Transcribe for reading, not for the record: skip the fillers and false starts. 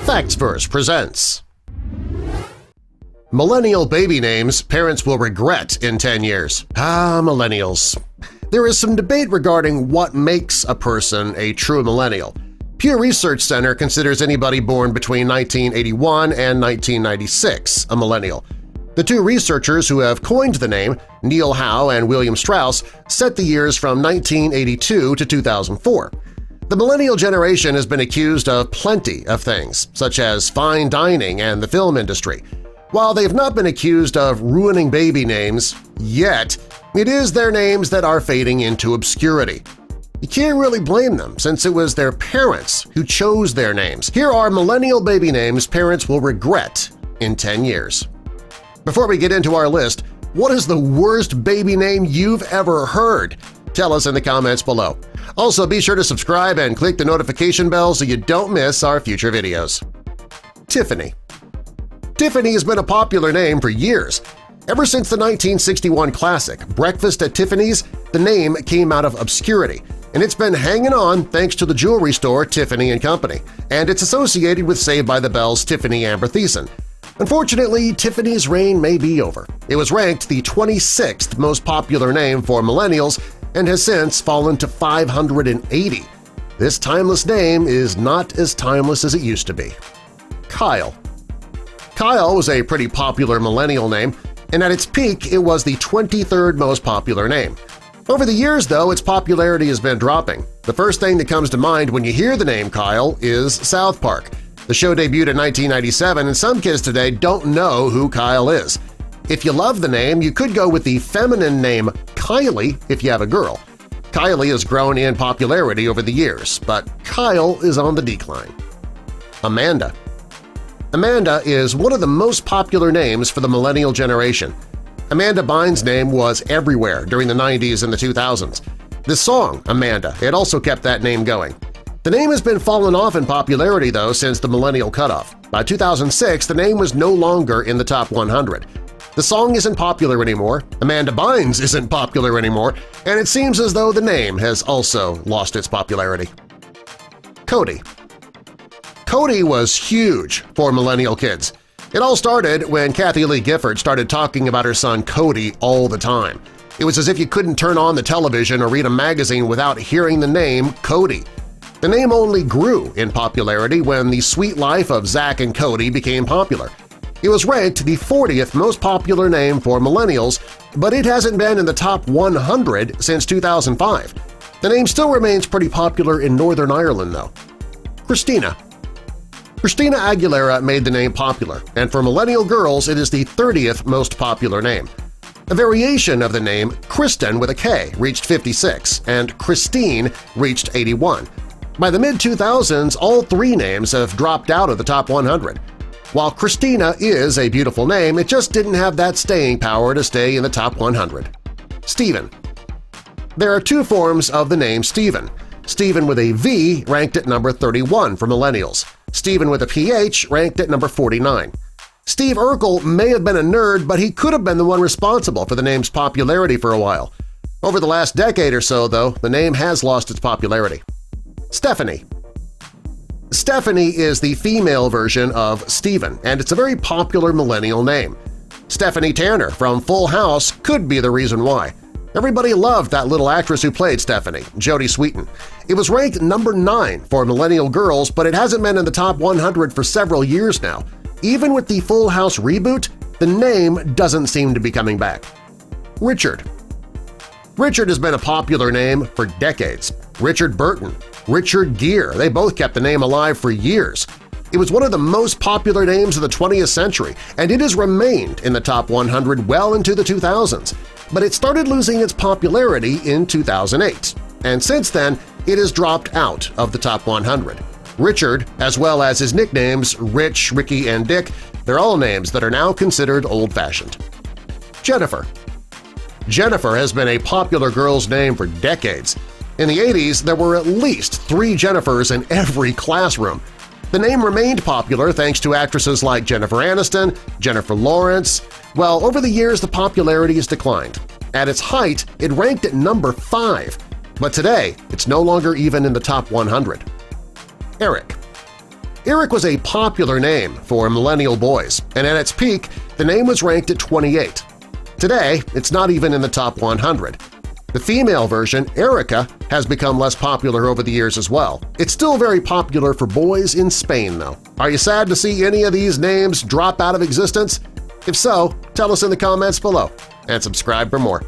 Factsverse presents Millennial baby names parents will regret in 10 years. Millennials. There is some debate regarding what makes a person a true millennial. Pew Research Center considers anybody born between 1981 and 1996 a millennial. The two researchers who have coined the name, Neil Howe and William Strauss, set the years from 1982 to 2004. The millennial generation has been accused of plenty of things, such as fine dining and the film industry. While they've not been accused of ruining baby names yet, it is their names that are fading into obscurity. You can't really blame them since it was their parents who chose their names. Here are millennial baby names parents will regret in 10 years. Before we get into our list, what is the worst baby name you've ever heard? Tell us in the comments below. Also, be sure to subscribe and click the notification bell so you don't miss our future videos. Tiffany. Tiffany has been a popular name for years. Ever since the 1961 classic Breakfast at Tiffany's, the name came out of obscurity, and it's been hanging on thanks to the jewelry store Tiffany & Company, and it's associated with Saved by the Bell's Tiffany Amber Thiessen. Unfortunately, Tiffany's reign may be over. It was ranked the 26th most popular name for millennials and has since fallen to 580. This timeless name is not as timeless as it used to be. Kyle. Kyle was a pretty popular millennial name, and at its peak it was the 23rd most popular name. Over the years, though, its popularity has been dropping. The first thing that comes to mind when you hear the name Kyle is South Park. The show debuted in 1997, and some kids today don't know who Kyle is. If you love the name, you could go with the feminine name Kylie if you have a girl. Kylie has grown in popularity over the years, but Kyle is on the decline. Amanda. Amanda is one of the most popular names for the millennial generation. Amanda Bynes' name was everywhere during the 90s and the 2000s. The song, Amanda, it also kept that name going. The name has been falling off in popularity, though, since the millennial cutoff. By 2006, the name was no longer in the top 100. The song isn't popular anymore, Amanda Bynes isn't popular anymore, and it seems as though the name has also lost its popularity. Cody. Cody was huge for millennial kids. It all started when Kathie Lee Gifford started talking about her son Cody all the time. It was as if you couldn't turn on the television or read a magazine without hearing the name Cody. The name only grew in popularity when The Sweet Life of Zack and Cody became popular. It was ranked the 40th most popular name for millennials, but it hasn't been in the top 100 since 2005. The name still remains pretty popular in Northern Ireland, though. Christina. Christina Aguilera made the name popular, and for millennial girls it is the 30th most popular name. A variation of the name Kristen with a K reached 56, and Christine reached 81. By the mid-2000s, all three names have dropped out of the top 100. While Christina is a beautiful name, it just didn't have that staying power to stay in the top 100. Stephen. There are two forms of the name Stephen. Stephen with a V ranked at number 31 for millennials. Stephen with a PH ranked at number 49. Steve Urkel may have been a nerd, but he could have been the one responsible for the name's popularity for a while. Over the last decade or so, though, the name has lost its popularity. Stephanie. Stephanie is the female version of Stephen, and it's a very popular millennial name. Stephanie Tanner from Full House could be the reason why. Everybody loved that little actress who played Stephanie, Jodie Sweetin. It was ranked number 9 for millennial girls, but it hasn't been in the top 100 for several years now. Even with the Full House reboot, the name doesn't seem to be coming back. Richard. Richard has been a popular name for decades. Richard Burton, Richard Gere, they both kept the name alive for years. It was one of the most popular names of the 20th century, and it has remained in the top 100 well into the 2000s. But it started losing its popularity in 2008, and since then it has dropped out of the top 100. Richard, as well as his nicknames Rich, Ricky, and Dick, they're all names that are now considered old-fashioned. Jennifer. Jennifer has been a popular girl's name for decades. In the 80s, there were at least 3 Jennifers in every classroom. The name remained popular thanks to actresses like Jennifer Aniston, Jennifer Lawrence. Well, over the years the popularity has declined. At its height, it ranked at number 5, but today it's no longer even in the top 100. Eric. Eric was a popular name for millennial boys, and at its peak, the name was ranked at 28. Today, it's not even in the top 100. The female version, Erika, has become less popular over the years as well. It's still very popular for boys in Spain, though. Are you sad to see any of these names drop out of existence? If so, tell us in the comments below, and subscribe for more.